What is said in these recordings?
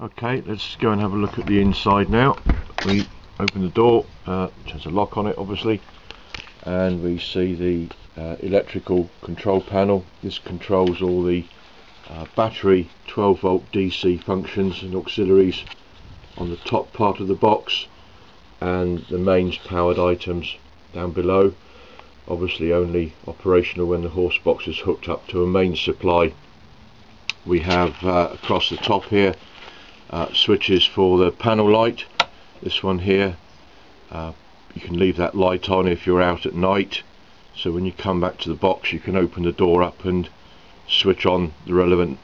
Okay, let's go and have a look at the inside now. We open the door, which has a lock on it obviously, and we see the electrical control panel. This controls all the battery 12 volt DC functions and auxiliaries on the top part of the box, and the mains powered items down below. Obviously only operational when the horse box is hooked up to a mains supply. We have across the top here switches for the panel light. This one here, you can leave that light on if you're out at night, so when you come back to the box you can open the door up and switch on the relevant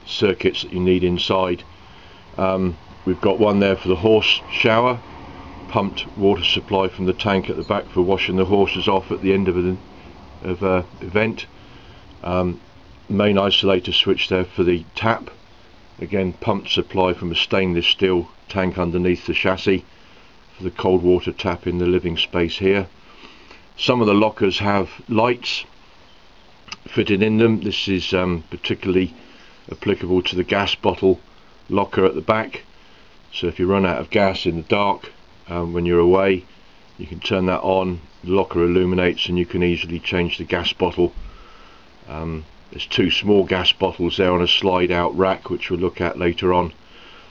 circuits that you need inside. We've got one there for the horse shower, pumped water supply from the tank at the back for washing the horses off at the end of an event. Main isolator switch there for the tap, again pumped supply from a stainless steel tank underneath the chassis for the cold water tap in the living space here. Some of the lockers have lights fitted in them. This is particularly applicable to the gas bottle locker at the back, so if you run out of gas in the dark when you're away, you can turn that on, the locker illuminates, and you can easily change the gas bottle. There's two small gas bottles there on a slide out rack, which we'll look at later on.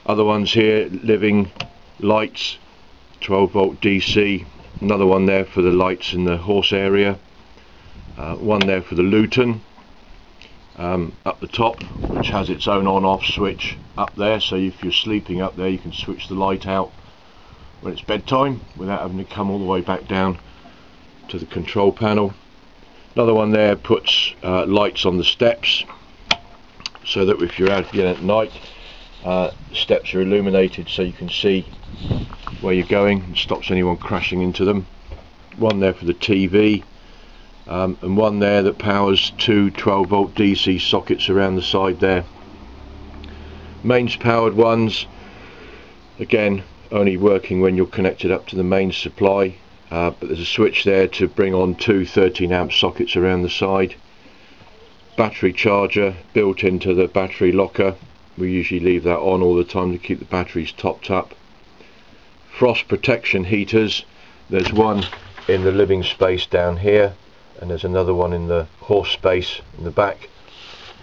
Other ones here, living lights, 12 volt DC, another one there for the lights in the horse area, one there for the lutein up the top, which has its own on off switch up there, so if you're sleeping up there you can switch the light out when it's bedtime without having to come all the way back down to the control panel. Another one there puts lights on the steps, so that if you're out again at night, the steps are illuminated so you can see where you're going and stops anyone crashing into them. One there for the TV, and one there that powers two 12 volt DC sockets around the side there. Mains powered ones, again only working when you're connected up to the main supply. But there's a switch there to bring on two 13 amp sockets around the side. Battery charger built into the battery locker. We usually leave that on all the time to keep the batteries topped up. Frost protection heaters. There's one in the living space down here, and there's another one in the horse space in the back.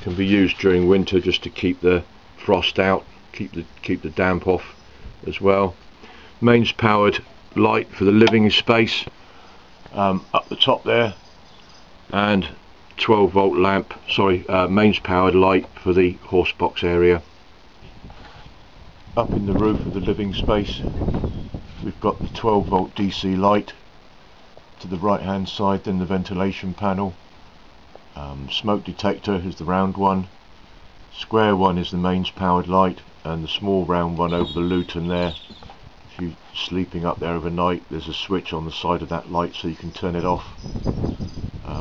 Can be used during winter just to keep the frost out, keep the damp off as well. Mains powered light for the living space up the top there, and 12 volt lamp, mains powered light for the horse box area. Up in the roof of the living space we've got the 12 volt DC light to the right hand side, then the ventilation panel. Smoke detector is the round one, square one is the mains powered light, and the small round one over the lutein there. If you're sleeping up there overnight, there's a switch on the side of that light so you can turn it off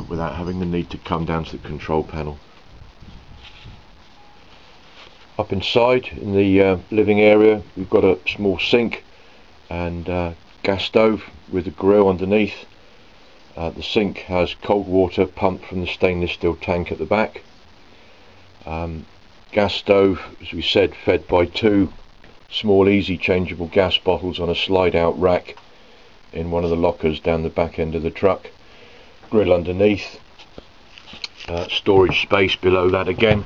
without having the need to come down to the control panel. Up inside in the living area we've got a small sink and gas stove with a grill underneath. The sink has cold water pumped from the stainless steel tank at the back. Gas stove, as we said, fed by two small easy changeable gas bottles on a slide out rack in one of the lockers down the back end of the truck. Grill underneath, storage space below that again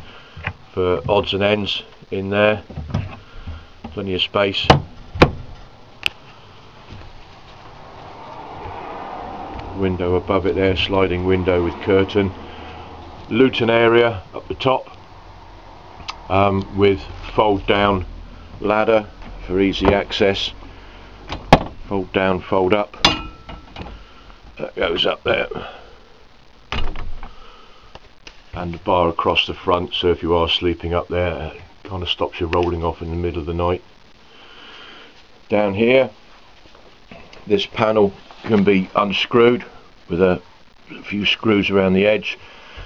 for odds and ends in there, plenty of space. Window above it there, sliding window with curtain. Lutein area up the top with fold down ladder for easy access. Fold down, fold up, that goes up there, and the bar across the front, so if you are sleeping up there it kind of stops you rolling off in the middle of the night. Down here this panel can be unscrewed with a few screws around the edge,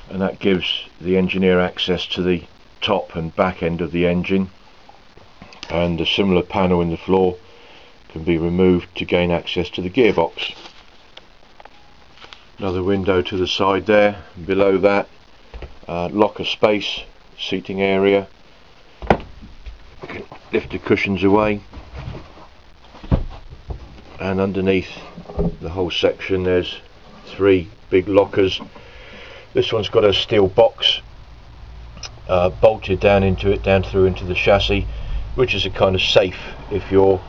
and that gives the engineer access to the top and back end of the engine, and a similar panel in the floor can be removed to gain access to the gearbox. Another window to the side there, and below that locker space, seating area. You can lift the cushions away, and underneath the whole section there's 3 big lockers. This one's got a steel box bolted down into it, down through into the chassis, which is a kind of safe if you're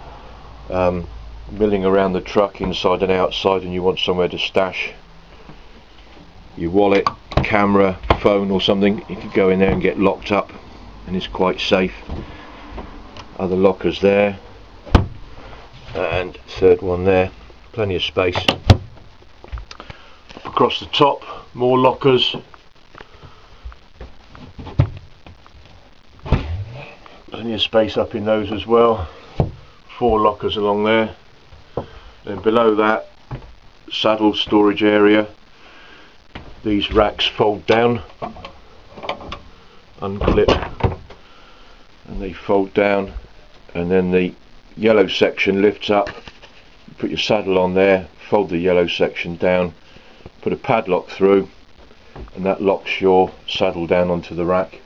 milling around the truck inside and outside and you want somewhere to stash your wallet, camera, phone or something. You can go in there and get locked up, and it's quite safe. Other lockers there, and third one there, plenty of space. Up across the top, more lockers, plenty of space up in those as well. 4 lockers along there. Then below that, saddle storage area. These racks fold down, unclip, and they fold down, and then the yellow section lifts up. Put your saddle on there, fold the yellow section down, put a padlock through, and that locks your saddle down onto the rack.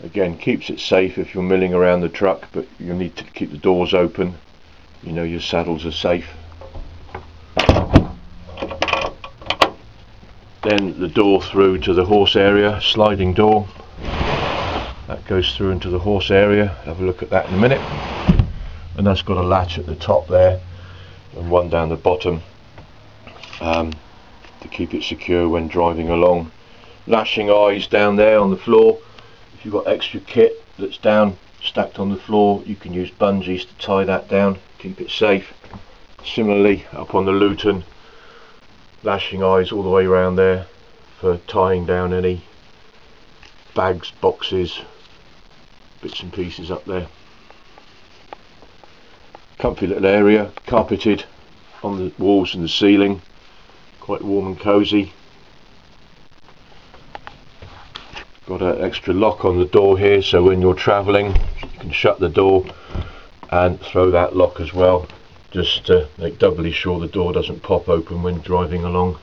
Again, keeps it safe if you're milling around the truck, but you need to keep the doors open. You know your saddles are safe. Then the door through to the horse area, sliding door. That goes through into the horse area. Have a look at that in a minute. And that's got a latch at the top there and one down the bottom to keep it secure when driving along. Lashing eyes down there on the floor. If you've got extra kit that's down stacked on the floor, you can use bungees to tie that down, keep it safe. Similarly up on the Luton, lashing eyes all the way around there for tying down any bags, boxes, bits and pieces up there. Comfy little area, carpeted on the walls and the ceiling, quite warm and cosy. Got an extra lock on the door here, so when you're travelling you can shut the door and throw that lock as well, just to make doubly sure the door doesn't pop open when driving along.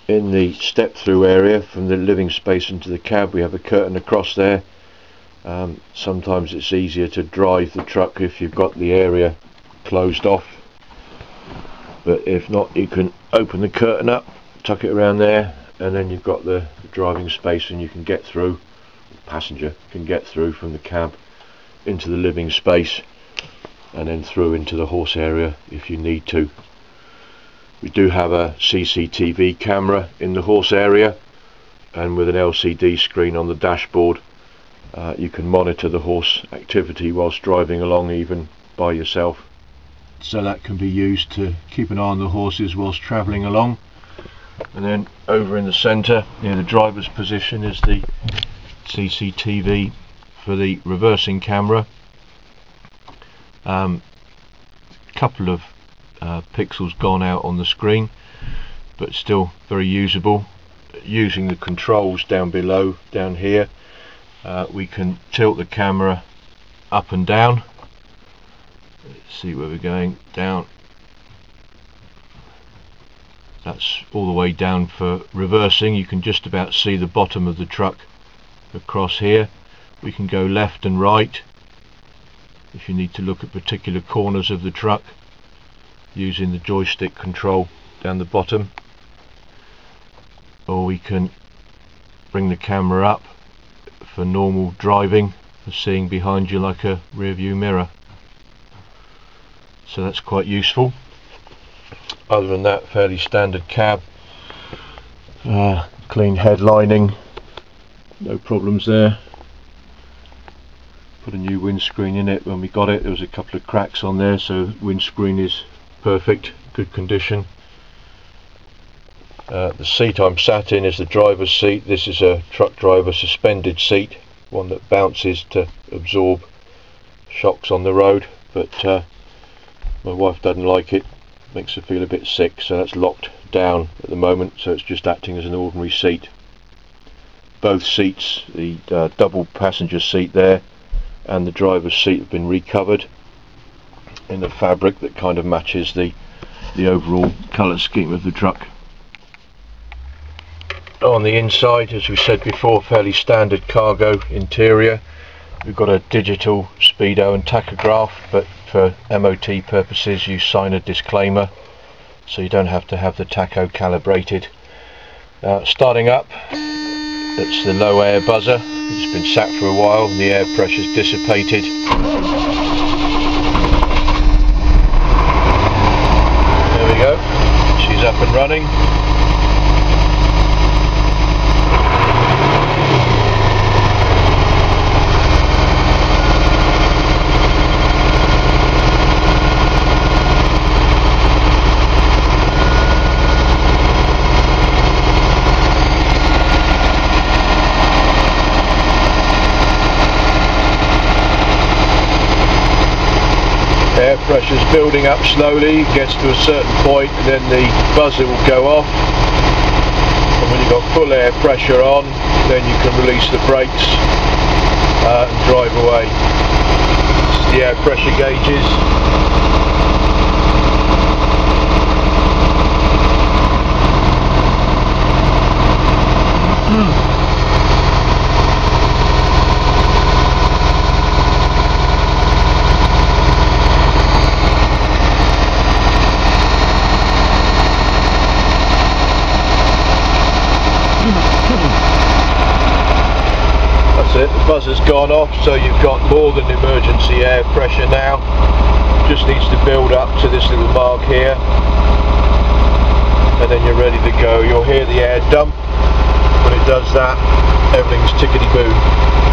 In the step through area from the living space into the cab, we have a curtain across there. Sometimes it's easier to drive the truck if you've got the area closed off, but if not, you can open the curtain up, tuck it around there, and then you've got the driving space, and you can get through, the passenger can get through from the cab into the living space and then through into the horse area if you need to. We do have a CCTV camera in the horse area, and with an LCD screen on the dashboard you can monitor the horse activity whilst driving along, even by yourself. So that can be used to keep an eye on the horses whilst travelling along. And then over in the centre near the driver's position is the CCTV for the reversing camera. Couple of pixels gone out on the screen, but still very usable. Using the controls down below, down here, we can tilt the camera up and down. Let's see where we're going. Down. That's all the way down for reversing. You can just about see the bottom of the truck across here. We can go left and right if you need to look at particular corners of the truck, using the joystick control down the bottom, or we can bring the camera up for normal driving, for seeing behind you like a rear view mirror. So that's quite useful. Other than that, fairly standard cab, clean headlining, no problems there. Put a new windscreen in it when we got it. There was a couple of cracks on there, so windscreen is perfect, good condition. The seat I'm sat in is the driver's seat. This is a truck driver suspended seat, one that bounces to absorb shocks on the road, but my wife doesn't like it, makes her feel a bit sick, so that's locked down at the moment, so it's just acting as an ordinary seat. Both seats, the double passenger seat there and the driver's seat, have been recovered in the fabric that kind of matches the overall colour scheme of the truck. On the inside, as we said before, fairly standard cargo interior. We've got a digital speedo and tachograph, but for MOT purposes you sign a disclaimer, so you don't have to have the tacho calibrated. Starting up, that's the low air buzzer. It's been sat for a while and the air pressure's dissipated. There we go, she's up and running. Air pressure is building up slowly, gets to a certain point, and then the buzzer will go off. And when you've got full air pressure on, then you can release the brakes and drive away. This is the air pressure gauges. That's it, the buzzer's gone off, so you've got more than emergency air pressure now. Just needs to build up to this little mark here, and then you're ready to go. You'll hear the air dump. When it does that, everything's tickety-boo.